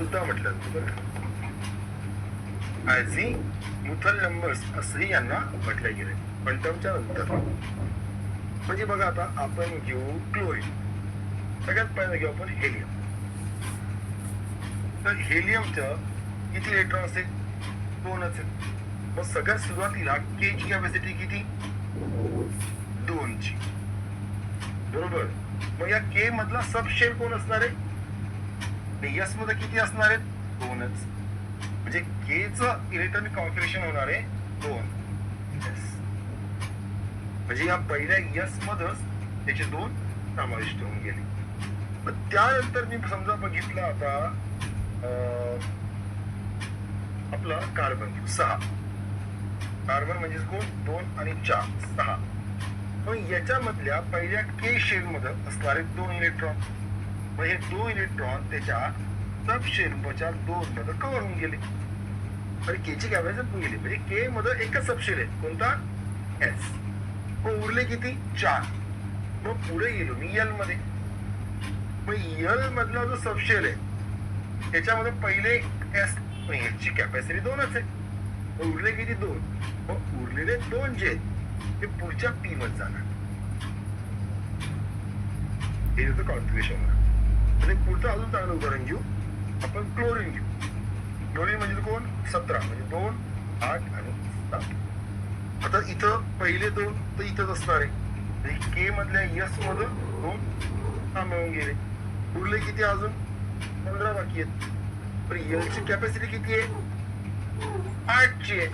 सुद्धा म्हटलं जातं बरं. मुथल नंबर्स असंही यांना म्हटलं गेलं क्वांटमच्या नंतर. म्हणजे बघा आता आपण घेऊ क्लोरीन. सगळ्यात पहिला घेऊ आपण हेलियम. तर हेलियमच्या किती इलेक्ट्रॉन असेल? 2 असेल. मग सगळ्यात सुरुवातीला के ची कॅपॅसिटी किती? 2 ची. बरोबर. मग या के मधला सबशेल कोण असणार आहे? यस मध्ये किती असणार आहेत? 2च. म्हणजे के चं इलेक्ट्रॉनिक कॉन्फिगरेशन होणार आहे 2. म्हणजे या पहिल्या यस मधच त्याचे 2 समाविष्ट होऊन गेले. पण त्यानंतर मी समजा बघितलं आता आपला कार्बन 6. कार्बन म्हणजे कोण? 2 आणि 4 6. पण याच्यामधल्या पहिल्या के शेल मध्ये असणारे 2 इलेक्ट्रॉन. मग हे 2 इलेक्ट्रॉन त्याच्या सब शेलच्या 2 मध्ये कव्हर होऊन गेले आणि के ची कॅपॅसिटी गेली. म्हणजे के मध्ये एकच सबशेल आहे. कोणता? एस. मग उरले किती? 4. मग पुढे गेलो मी यल मध्ये. मग यल मधला जो सबशेल आहे त्याच्यामध्ये पहिले एस ची कॅपॅसिटी 2च आहे. मग उरले किती? 2. मग उरलेले 2 जे ते पुढच्या पी मध्ये जाणार. हे होतं कॉन्फिगरेशन. म्हणजे पुढचं अजून चांगलं उदाहरण घेऊ आपण. क्लोरीन घेऊ. क्लोरीन म्हणजे कोण? 17. म्हणजे 2 8 आणि 7. आता इथं पहिले 2 तर इथंच असणार आहे. के मधल्या यस मधून 2 मिळून गेले. उरले किती? अजून 15 बाकी आहेत. पण यल ची कॅपॅसिटी किती आहे? 8 ची आहे.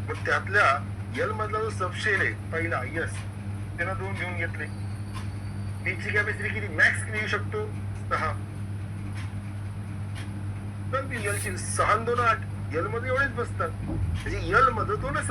मग त्यातल्या यल मधला जो सबशेल आहे पहिला यस त्याला 2 घेऊन घेतले. बी ची कॅपॅसिटी किती? मॅक्स किती येऊ शकतो? 6. पण यल ची 6 2 8 यल मध्ये एवढेच बसतात. म्हणजे यल मध्ये 2 सबशेल